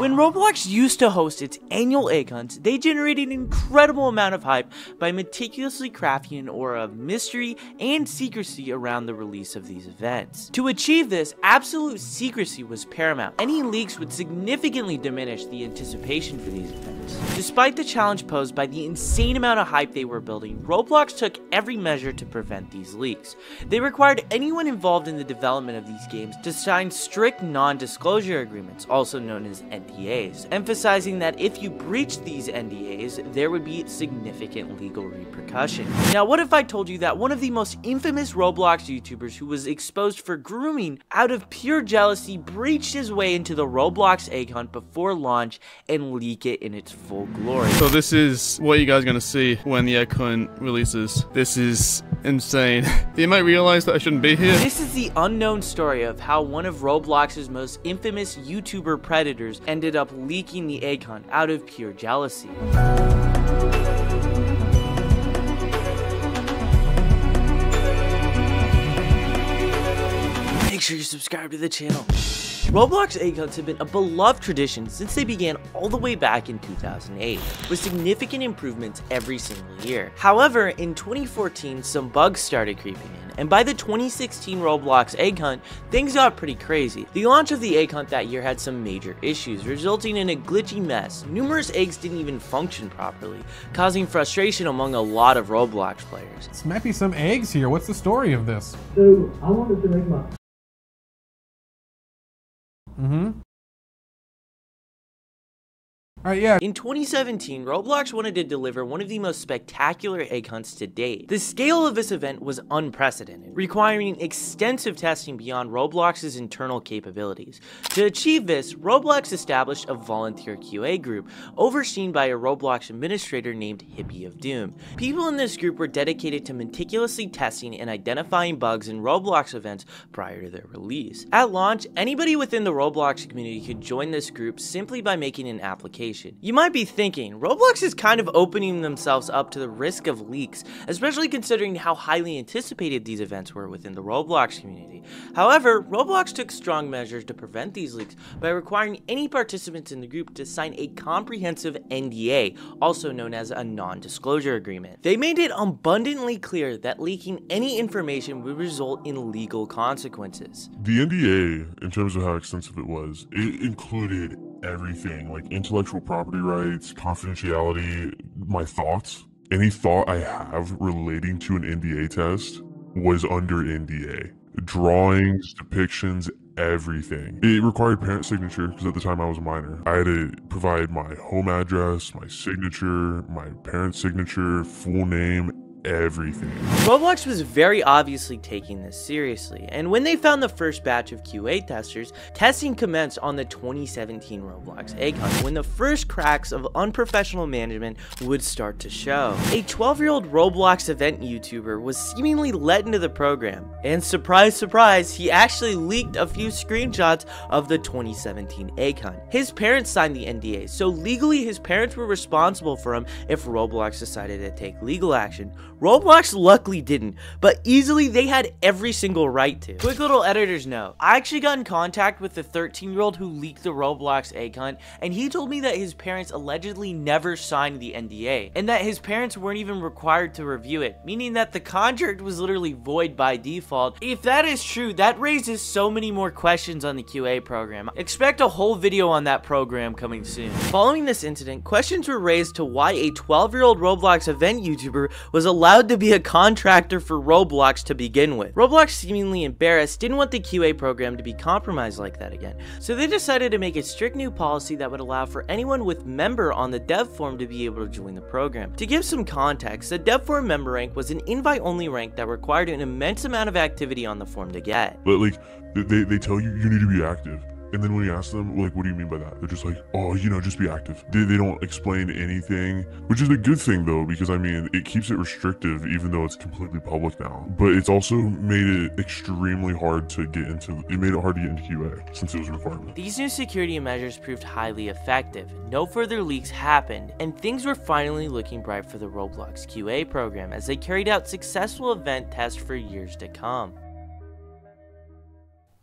When Roblox used to host its annual egg hunts, they generated an incredible amount of hype by meticulously crafting an aura of mystery and secrecy around the release of these events. To achieve this, absolute secrecy was paramount. Any leaks would significantly diminish the anticipation for these events. Despite the challenge posed by the insane amount of hype they were building, Roblox took every measure to prevent these leaks. They required anyone involved in the development of these games to sign strict non-disclosure agreements, also known as NDAs, emphasizing that if you breached these NDAs, there would be significant legal repercussions. Now, what if I told you that one of the most infamous Roblox YouTubers who was exposed for grooming out of pure jealousy breached his way into the Roblox egg hunt before launch and leak it in its full glory? So this is what you guys are gonna see when the egg hunt releases. This is insane. You might realize that I shouldn't be here. This is the unknown story of how one of Roblox's most infamous YouTuber predators ended up leaking the egg hunt out of pure jealousy. Make sure you subscribe to the channel. Roblox egg hunts have been a beloved tradition since they began all the way back in 2008, with significant improvements every single year. However, in 2014, some bugs started creeping in, and by the 2016 Roblox egg hunt, things got pretty crazy. The launch of the egg hunt that year had some major issues, resulting in a glitchy mess. Numerous eggs didn't even function properly, causing frustration among a lot of Roblox players. This might be some eggs here. What's the story of this? So I wanted to make my Alright, yeah. In 2017, Roblox wanted to deliver one of the most spectacular egg hunts to date. The scale of this event was unprecedented, requiring extensive testing beyond Roblox's internal capabilities. To achieve this, Roblox established a volunteer QA group, overseen by a Roblox administrator named Hippie of Doom. People in this group were dedicated to meticulously testing and identifying bugs in Roblox events prior to their release. At launch, anybody within the Roblox community could join this group simply by making an application. You might be thinking, Roblox is kind of opening themselves up to the risk of leaks, especially considering how highly anticipated these events were within the Roblox community. However, Roblox took strong measures to prevent these leaks by requiring any participants in the group to sign a comprehensive NDA, also known as a non-disclosure agreement. They made it abundantly clear that leaking any information would result in legal consequences. The NDA, in terms of how extensive it was, it included everything, like intellectual property rights, confidentiality, my thoughts. Any thought I have relating to an NDA test was under NDA. Drawings, depictions, everything. It required parent signature because at the time I was a minor. I had to provide my home address, my signature, my parent's signature, full name, everything. Roblox was very obviously taking this seriously, and when they found the first batch of QA testers, testing commenced on the 2017 Roblox egg hunt, when the first cracks of unprofessional management would start to show. A 12-year-old Roblox event YouTuber was seemingly let into the program, and surprise, surprise, he actually leaked a few screenshots of the 2017 egg hunt. His parents signed the NDA, so legally his parents were responsible for him if Roblox decided to take legal action. Roblox luckily didn't, but easily they had every single right to. Quick little editor's note. I actually got in contact with the 13-year-old who leaked the Roblox egg hunt, and he told me that his parents allegedly never signed the NDA, and that his parents weren't even required to review it, meaning that the contract was literally void by default. If that is true, that raises so many more questions on the QA program. Expect a whole video on that program coming soon. Following this incident, questions were raised to why a 12-year-old Roblox event YouTuber was allowed to be a contractor for Roblox to begin with. Roblox, seemingly embarrassed, didn't want the QA program to be compromised like that again, so they decided to make a strict new policy that would allow for anyone with member on the dev forum to be able to join the program. To give some context, the dev forum member rank was an invite-only rank that required an immense amount of activity on the forum to get. But like, they tell you you need to be active. And then when you ask them, like, what do you mean by that? They're just like, oh, you know, just be active. They don't explain anything, which is a good thing though, because I mean, it keeps it restrictive even though it's completely public now. But it's also made it extremely hard to get into, it made it hard to get into QA since it was a requirement. These new security measures proved highly effective. No further leaks happened, and things were finally looking bright for the Roblox QA program as they carried out successful event tests for years to come.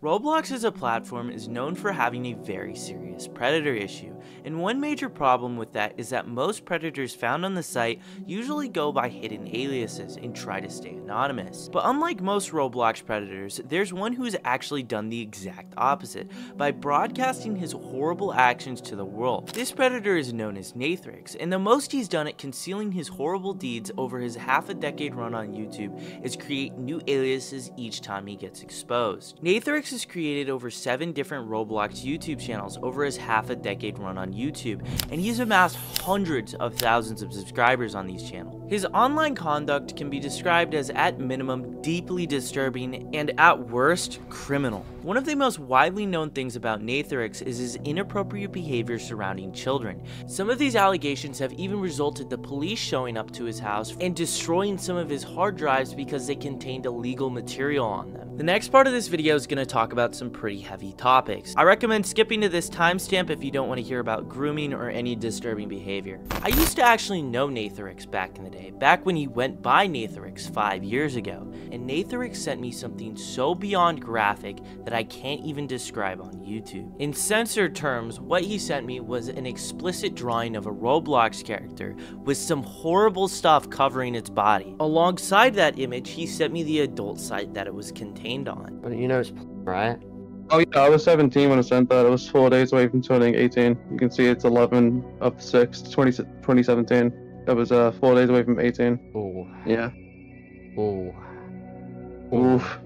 Roblox as a platform is known for having a very serious predator issue, and one major problem with that is that most predators found on the site usually go by hidden aliases and try to stay anonymous. But unlike most Roblox predators, there's one who's actually done the exact opposite by broadcasting his horrible actions to the world. This predator is known as Nathorix, and the most he's done at concealing his horrible deeds over his half-a-decade run on YouTube is create new aliases each time he gets exposed. Nathorix has created over 7 different Roblox YouTube channels over his half-a-decade run on YouTube, and he's amassed hundreds of thousands of subscribers on these channels. His online conduct can be described as at minimum deeply disturbing and at worst criminal. One of the most widely known things about Nathorix is his inappropriate behavior surrounding children. Some of these allegations have even resulted the police showing up to his house and destroying some of his hard drives because they contained illegal material on them. The next part of this video is going to talk about some pretty heavy topics. I recommend skipping to this timestamp if you don't want to hear about grooming or any disturbing behavior. I used to actually know Nathorix back in the day, back when he went by Nathorix 5 years ago, and Nathorix sent me something so beyond graphic that I can't even describe on YouTube. In censored terms, what he sent me was an explicit drawing of a Roblox character with some horrible stuff covering its body. Alongside that image, he sent me the adult site that it was contained on. But you know it's right? Oh yeah, I was 17 when I sent that. It was 4 days away from turning 18. You can see it's 11 of 6, 2017. It was 4 days away from 18. Oh. Yeah. Oh. Oof.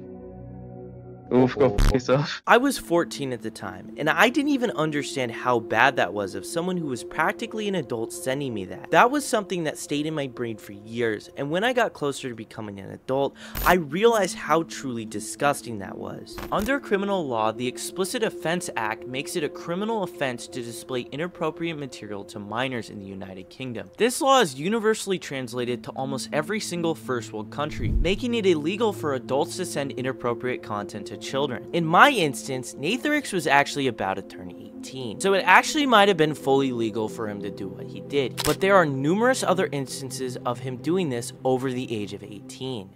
Oof, go for yourself. I was 14 at the time, and I didn't even understand how bad that was of someone who was practically an adult sending me that. That was something that stayed in my brain for years, and when I got closer to becoming an adult, I realized how truly disgusting that was. Under criminal law, the Explicit Offense Act makes it a criminal offense to display inappropriate material to minors in the United Kingdom. This law is universally translated to almost every single first world country, making it illegal for adults to send inappropriate content to children. In my instance, Nathorix was actually about to turn 18, so it actually might have been fully legal for him to do what he did, but there are numerous other instances of him doing this over the age of 18.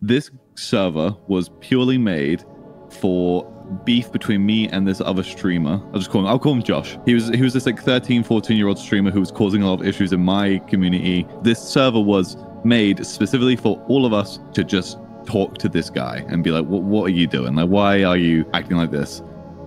This server was purely made for beef between me and this other streamer. I'll call him Josh. He was this like 13, 14-year-old streamer who was causing a lot of issues in my community. This server was made specifically for all of us to just talk to this guy and be like, what are you doing? Like, why are you acting like this?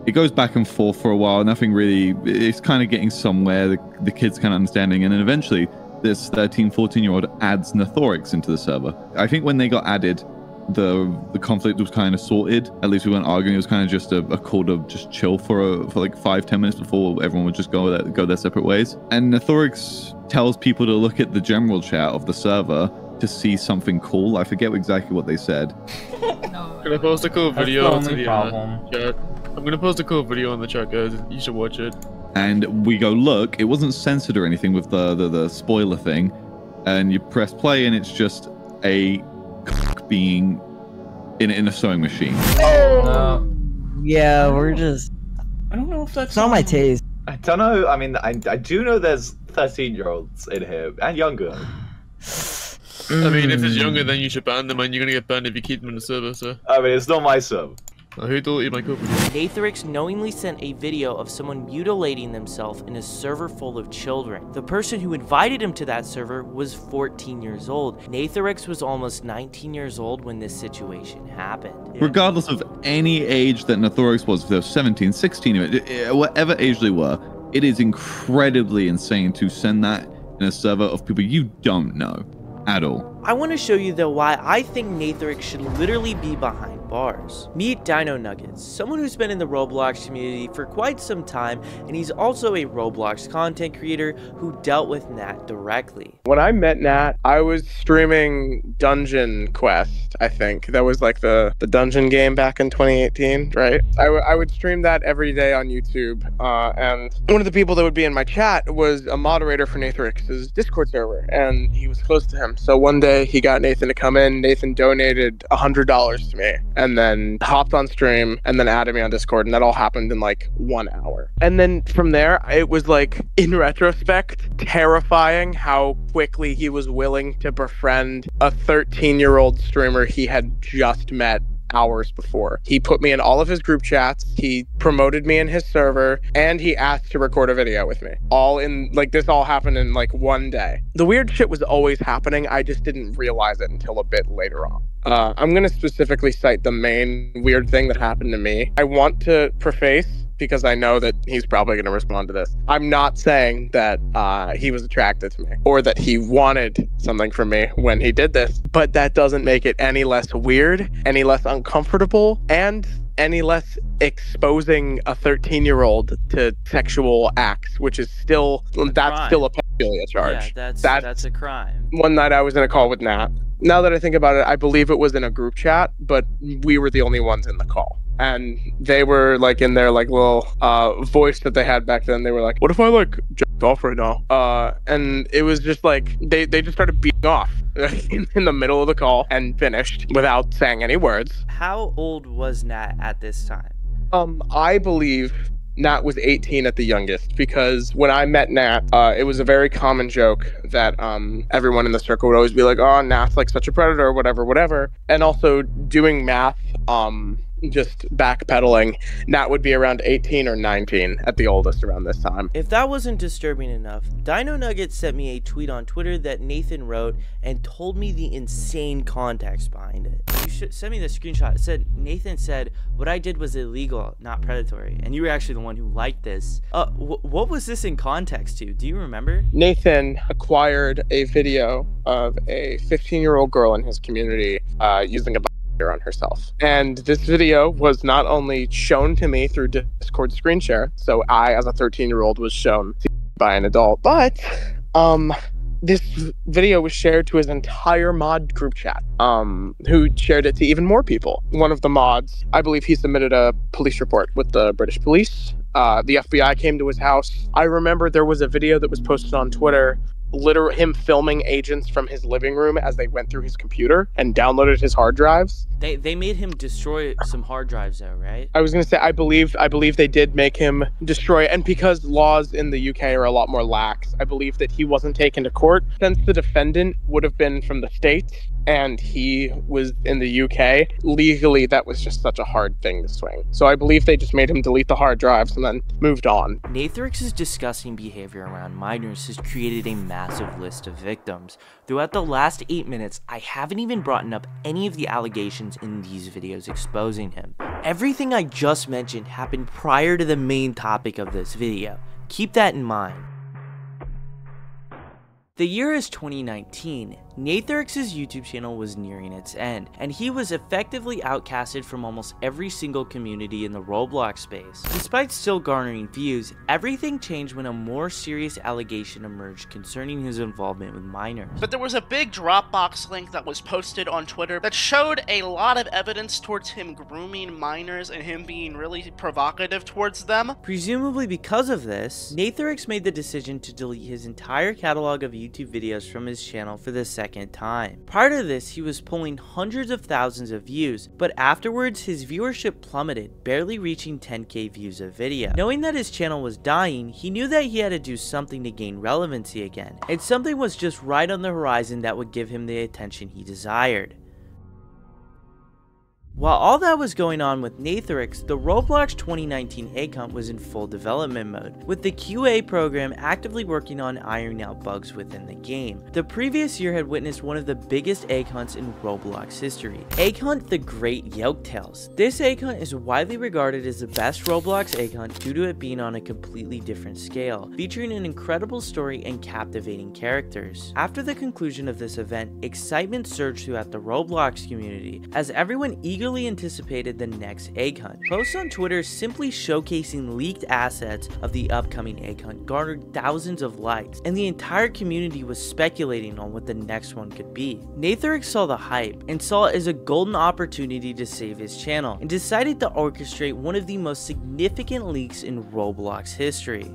It goes back and forth for a while. Nothing really, it's kind of getting somewhere. The kid's kind of understanding. And then eventually this 13, 14-year-old adds Nathorix into the server. I think when they got added, the conflict was kind of sorted. At least we weren't arguing. It was kind of just a call to just chill for like 5-10 minutes before everyone would just go their separate ways. And Nathorix tells people to look at the general chat of the server to see something cool. I forget exactly what they said. Can I post a cool video to the chat? I'm gonna post a cool video on the chat, guys. You should watch it. And we go look. It wasn't censored or anything with the spoiler thing. And you press play, and it's just a cock being in a sewing machine. Yeah, we're just. I don't know if that's It's not my taste. I don't know. I mean, I do know there's 13-year-olds in here and younger. I mean, if it's younger, then you should ban them, and you're gonna get banned if you keep them in the server, so. I mean, it's not my sub. Who deleted my copy? Nathorix knowingly sent a video of someone mutilating themselves in a server full of children. The person who invited him to that server was 14 years old. Nathorix was almost 19 years old when this situation happened. Regardless of any age that Nathorix was, if they were 17, 16, whatever age they were, it is incredibly insane to send that in a server of people you don't know at all. I want to show you though why I think Nathorix should literally be behind bars. Meet DinoNuggets, someone who's been in the Roblox community for quite some time, and he's also a Roblox content creator who dealt with Nat directly. When I met Nat, I was streaming Dungeon Quest, I think. That was like the dungeon game back in 2018, right? I would stream that every day on YouTube, and one of the people that would be in my chat was a moderator for Nathorix's Discord server, and he was close to him. So one day he got Nathan to come in. Nathan donated $100 to me, and then hopped on stream, and then added me on Discord, and that all happened in like 1 hour. And then from there, it was like, in retrospect, terrifying how quickly he was willing to befriend a 13-year-old streamer he had just met hours before. He put me in all of his group chats, he promoted me in his server, and he asked to record a video with me. All in, like, this all happened in like one day. The weird shit was always happening, I just didn't realize it until a bit later on. I'm going to specifically cite the main weird thing that happened to me. I want to preface, because I know that he's probably going to respond to this. I'm not saying that he was attracted to me or that he wanted something from me when he did this, but that doesn't make it any less weird, any less uncomfortable, and any less exposing a 13-year-old to sexual acts, which is still, that's still a pedophilia charge. Yeah, that's a crime. One night I was in a call with Nat. Now that I think about it, I believe it was in a group chat, but we were the only ones in the call. And they were like in their like little voice that they had back then. They were like, "What if I like jacked off right now?" And it was just like they just started beating off in the middle of the call and finished without saying any words. How old was Nat at this time? I believe Nat was 18 at the youngest, because when I met Nat, it was a very common joke that everyone in the circle would always be like, "Oh, Nat's like such a predator," whatever. And also doing math, just backpedaling, Nat would be around 18 or 19 at the oldest around this time. If that wasn't disturbing enough, DinoNuggets sent me a tweet on Twitter that Nathan wrote and told me the insane context behind it. You should send me the screenshot. It said, Nathan said, "What I did was illegal, not predatory." And you were actually the one who liked this. What was this in context to? Do you remember? Nathan acquired a video of a 15-year-old girl in his community using a on herself, and this video was not only shown to me through Discord screen share, so I as a 13-year-old was shown by an adult, but this video was shared to his entire mod group chat, who shared it to even more people. One of the mods, I believe he submitted a police report with the British police. The FBI came to his house. I remember there was a video that was posted on Twitter, literally him filming agents from his living room as they went through his computer and downloaded his hard drives. They made him destroy some hard drives though, right? I was gonna say, I believe they did make him destroy, and because laws in the UK are a lot more lax, I believe that he wasn't taken to court, since the defendant would have been from the States and he was in the UK. Legally, that was just such a hard thing to swing. So I believe they just made him delete the hard drives and then moved on. Nathorix's disgusting behavior around minors has created a massive list of victims. Throughout the last 8 minutes, I haven't even brought up any of the allegations in these videos exposing him. Everything I just mentioned happened prior to the main topic of this video. Keep that in mind. The year is 2019. Nathorix's YouTube channel was nearing its end, and he was effectively outcasted from almost every single community in the Roblox space. Despite still garnering views, everything changed when a more serious allegation emerged concerning his involvement with minors. But there was a big Dropbox link that was posted on Twitter that showed a lot of evidence towards him grooming minors and him being really provocative towards them. Presumably because of this, Nathorix made the decision to delete his entire catalog of YouTube videos from his channel for the second time. Prior to this, he was pulling hundreds of thousands of views, but afterwards his viewership plummeted, barely reaching 10k views a video. Knowing that his channel was dying, he knew that he had to do something to gain relevancy again, and something was just right on the horizon that would give him the attention he desired. While all that was going on with Nathorix, the Roblox 2019 egg hunt was in full development mode, with the QA program actively working on ironing out bugs within the game. The previous year had witnessed one of the biggest egg hunts in Roblox history, Egg Hunt the Great Yolktails. This egg hunt is widely regarded as the best Roblox egg hunt due to it being on a completely different scale, featuring an incredible story and captivating characters. After the conclusion of this event, excitement surged throughout the Roblox community, as everyone eagerly anticipated the next egg hunt. Posts on Twitter simply showcasing leaked assets of the upcoming egg hunt garnered thousands of likes, and the entire community was speculating on what the next one could be. Nathorix saw the hype and saw it as a golden opportunity to save his channel, and decided to orchestrate one of the most significant leaks in Roblox history.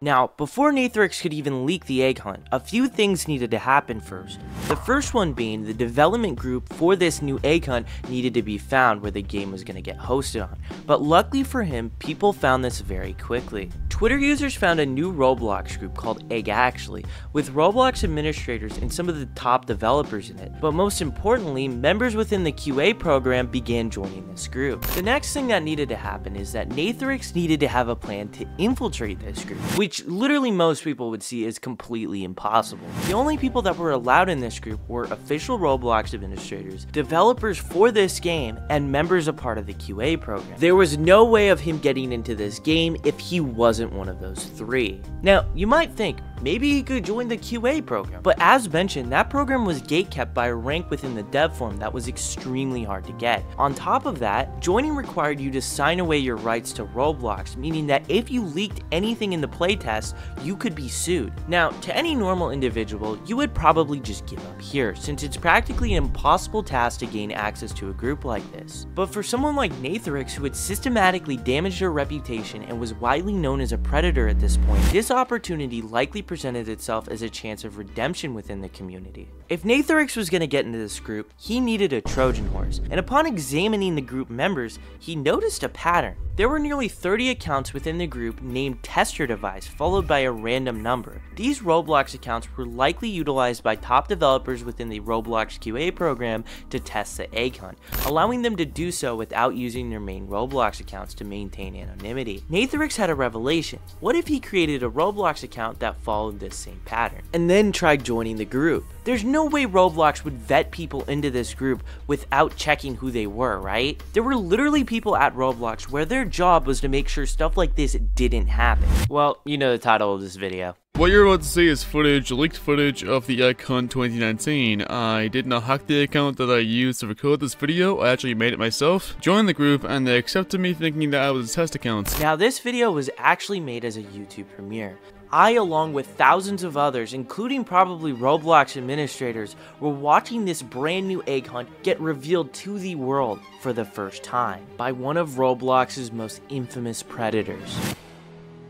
Now, before Nathorix could even leak the egg hunt, a few things needed to happen first. The first one being the development group for this new egg hunt needed to be found where the game was going to get hosted on. But luckily for him, people found this very quickly. Twitter users found a new Roblox group called Egg Actually, with Roblox administrators and some of the top developers in it. But most importantly, members within the QA program began joining this group. The next thing that needed to happen is that Nathorix needed to have a plan to infiltrate this group, which literally most people would see as completely impossible. The only people that were allowed in this group were official Roblox administrators, developers for this game, and members a part of the QA program. There was no way of him getting into this game if he wasn't one of those three. Now, you might think, maybe he could join the QA program, but as mentioned, that program was gatekept by a rank within the dev forum that was extremely hard to get. On top of that, joining required you to sign away your rights to Roblox, meaning that if you leaked anything in the playtest, you could be sued. Now, to any normal individual, you would probably just give up here, since it's practically an impossible task to gain access to a group like this. But for someone like Nathorix, who had systematically damaged their reputation and was widely known as a predator at this point, this opportunity likely presented itself as a chance of redemption within the community. If Nathorix was going to get into this group, he needed a Trojan horse, and upon examining the group members, he noticed a pattern. There were nearly 30 accounts within the group named tester device followed by a random number. These Roblox accounts were likely utilized by top developers within the Roblox QA program to test the egg hunt, allowing them to do so without using their main Roblox accounts to maintain anonymity. Nathorix had a revelation. What if he created a Roblox account that followed this same pattern, and then tried joining the group? There's no way Roblox would vet people into this group without checking who they were, right? There were literally people at Roblox where their job was to make sure stuff like this didn't happen. Well, you know the title of this video. What you're about to see is footage, leaked footage of the egg hunt 2019. I did not hack the account that I used to record this video. I actually made it myself, joined the group, and they accepted me thinking that I was a test account. Now this video was actually made as a YouTube premiere. I, along with thousands of others, including probably Roblox administrators, were watching this brand new egg hunt get revealed to the world for the first time by one of Roblox's most infamous predators.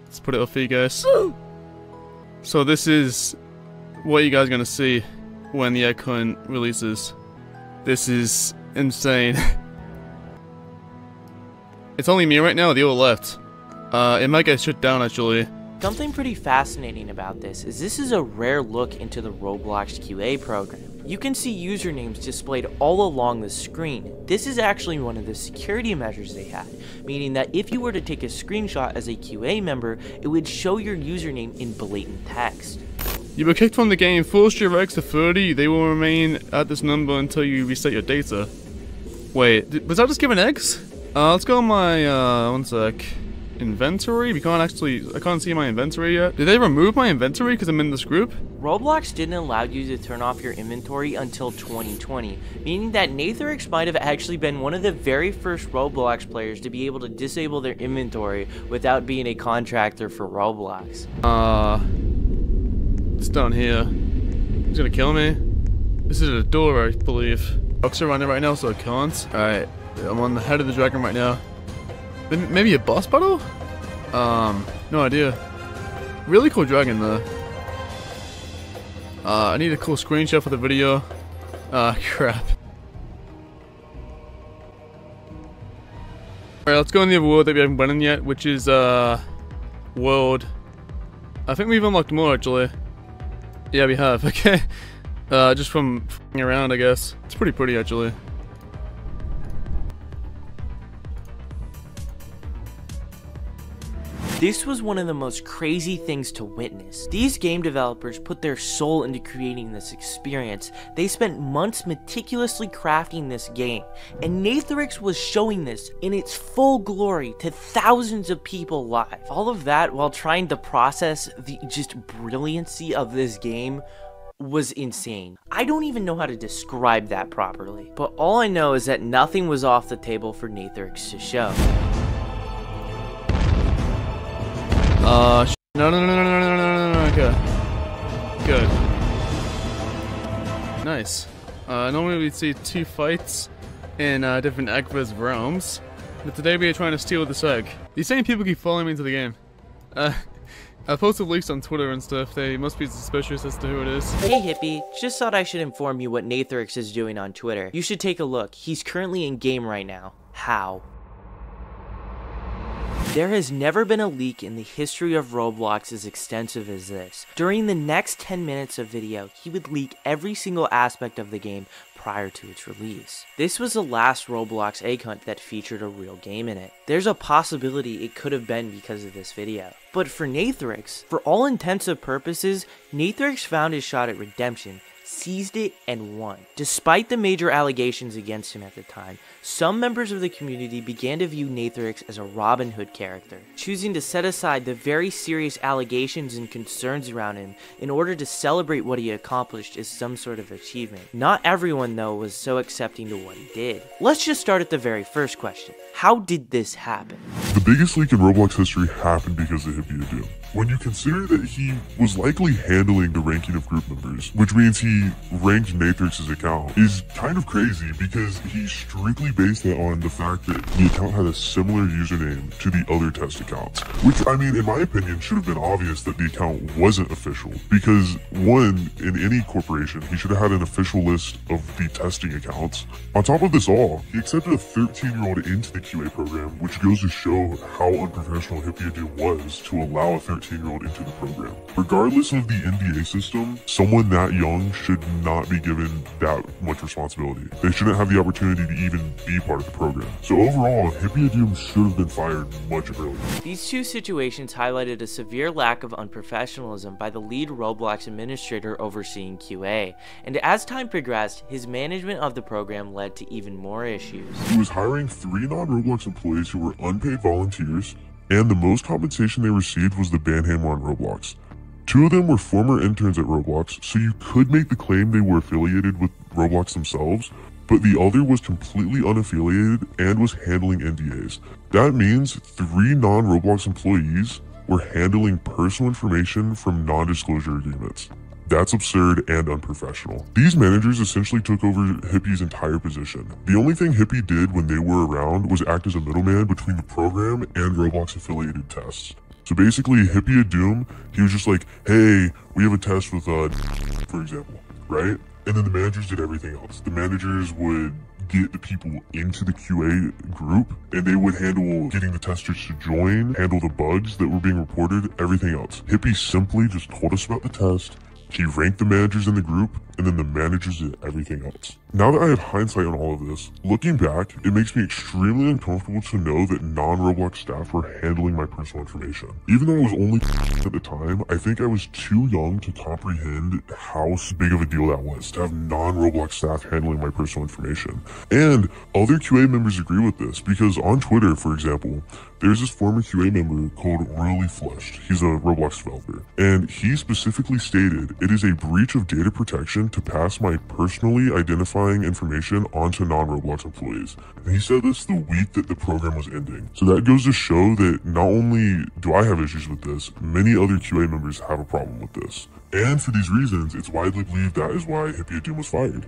Let's put it up for you guys. So this is what you guys are gonna see when the egg hunt releases. This is insane. It's only me right now, they all left. It might get shut down actually. Something pretty fascinating about this is a rare look into the Roblox QA program. You can see usernames displayed all along the screen. This is actually one of the security measures they had, meaning that if you were to take a screenshot as a QA member, it would show your username in blatant text. You were kicked from the game, forced your eggs to 30, they will remain at this number until you reset your data. Wait, was I just given eggs? Let's go on my, one sec. Inventory? I can't see my inventory yet. Did they remove my inventory because I'm in this group? Roblox didn't allow you to turn off your inventory until 2020, meaning that Nathorix might have actually been one of the very first Roblox players to be able to disable their inventory without being a contractor for Roblox. It's down here. He's gonna kill me. This is a door, I believe. Bugs around it right now, so I can't. Alright, I'm on the head of the dragon right now. Maybe a boss battle? No idea. Really cool dragon though. I need a cool screenshot for the video. Crap. Alright, let's go in the other world that we haven't been in yet, which is, world. I think we've unlocked more actually. Yeah, we have, okay. Just from f***ing around, I guess. It's pretty pretty actually. This was one of the most crazy things to witness. These game developers put their soul into creating this experience. They spent months meticulously crafting this game, and Nathorix was showing this in its full glory to thousands of people live. All of that while trying to process the just brilliancy of this game was insane. I don't even know how to describe that properly, but all I know is that nothing was off the table for Nathorix to show. No, okay. Good. Nice. Normally we'd see 2 fights in different egg-verse realms, but today we are trying to steal this egg. These same people keep following me into the game. I posted leaks on Twitter and stuff, they must be suspicious as to who it is. Hey Hippie, just thought I should inform you what Nathorix is doing on Twitter. You should take a look, he's currently in game right now. How? There has never been a leak in the history of Roblox as extensive as this. During the next 10 minutes of video, he would leak every single aspect of the game prior to its release. This was the last Roblox egg hunt that featured a real game in it. There's a possibility it could have been because of this video. But for Nathorix, for all intensive purposes, Nathorix found his shot at redemption, seized it, and won. Despite the major allegations against him at the time, some members of the community began to view Nathorix as a Robin Hood character, choosing to set aside the very serious allegations and concerns around him in order to celebrate what he accomplished as some sort of achievement. Not everyone, though, was so accepting to what he did. Let's just start at the very first question. How did this happen? The biggest leak in Roblox history happened because of Hippie Doom. When you consider that he was likely handling the ranking of group members, which means he ranked Nathorix's account, is kind of crazy because he strictly based it on the fact that the account had a similar username to the other test accounts. Which, I mean, in my opinion, should have been obvious that the account wasn't official. Because, one, in any corporation, he should have had an official list of the testing accounts. On top of this all, he accepted a 13-year-old into the QA program, which goes to show how unprofessional Hippie Doom was to allow a 13-year-old into the program. Regardless of the NDA system, someone that young should not be given that much responsibility. They shouldn't have the opportunity to even be part of the program. So overall, Hippie Doom should have been fired much earlier. These two situations highlighted a severe lack of unprofessionalism by the lead Roblox administrator overseeing QA, and as time progressed, his management of the program led to even more issues. He was hiring 3 non-Roblox employees who were unpaid volunteers, and the most compensation they received was the ban hammer on Roblox. 2 of them were former interns at Roblox, so you could make the claim they were affiliated with Roblox themselves, but the other was completely unaffiliated and was handling NDAs. That means 3 non-Roblox employees were handling personal information from non-disclosure agreements. That's absurd and unprofessional. These managers essentially took over Hippie's entire position. The only thing Hippie did when they were around was act as a middleman between the program and Roblox affiliated tests. So basically, Hippie Doom, he was just like, hey, we have a test with, for example, right? And then the managers did everything else. The managers would get the people into the QA group, and they would handle getting the testers to join, handle the bugs that were being reported, everything else. Hippie simply just told us about the test, he ranked the managers in the group, and then the managers did everything else. Now that I have hindsight on all of this, looking back, it makes me extremely uncomfortable to know that non-Roblox staff were handling my personal information. Even though I was only at the time, I think I was too young to comprehend how big of a deal that was, to have non-Roblox staff handling my personal information. And other QA members agree with this, because on Twitter, for example, there's this former QA member called Really Flushed. He's a Roblox developer, and he specifically stated, it is a breach of data protection to pass my personally identifying information onto non-Roblox employees. And he said this the week that the program was ending. So that goes to show that not only do I have issues with this, many other QA members have a problem with this. And for these reasons, it's widely believed that is why Hippie Doom was fired.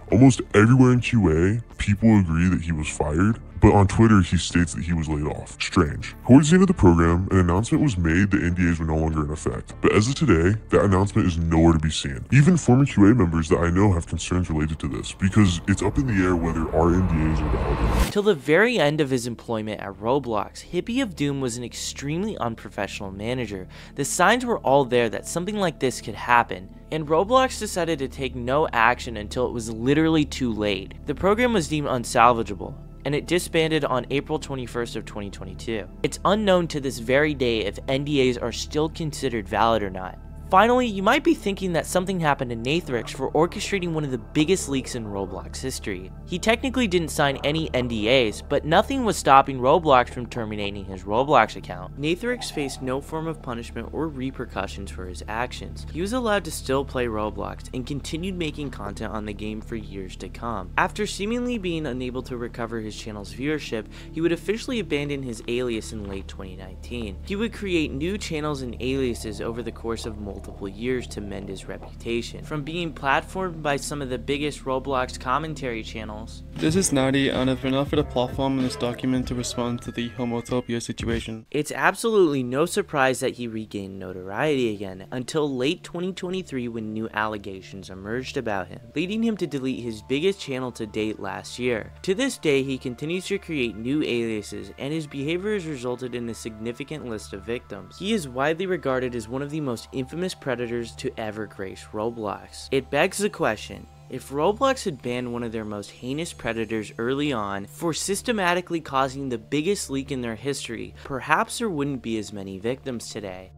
Almost everywhere in QA, people agree that he was fired, but on Twitter, he states that he was laid off. Strange. Towards the end of the program, an announcement was made that NDAs were no longer in effect. But as of today, that announcement is nowhere to be seen. Even former QA members that I know have concerns related to this, because it's up in the air whether our NDAs are valid or not. Till the very end of his employment at Roblox, Hippie of Doom was an extremely unprofessional manager. The signs were all there that something like this could happen, and Roblox decided to take no action until it was literally too late. The program was deemed unsalvageable, and it disbanded on April 21st of 2022. It's unknown to this very day if NDAs are still considered valid or not. Finally, you might be thinking that something happened to Nathorix for orchestrating one of the biggest leaks in Roblox history. He technically didn't sign any NDAs, but nothing was stopping Roblox from terminating his Roblox account. Nathorix faced no form of punishment or repercussions for his actions. He was allowed to still play Roblox and continued making content on the game for years to come. After seemingly being unable to recover his channel's viewership, he would officially abandon his alias in late 2019. He would create new channels and aliases over the course of multiple multiple years to mend his reputation, from being platformed by some of the biggest Roblox commentary channels. This is Natty, and I've been offered a platform in this document to respond to the homotopia situation. It's absolutely no surprise that he regained notoriety again, until late 2023 when new allegations emerged about him, leading him to delete his biggest channel to date last year. To this day, he continues to create new aliases, and his behavior has resulted in a significant list of victims. He is widely regarded as one of the most infamous predators to ever grace Roblox. It begs the question, if Roblox had banned one of their most heinous predators early on for systematically causing the biggest leak in their history, perhaps there wouldn't be as many victims today.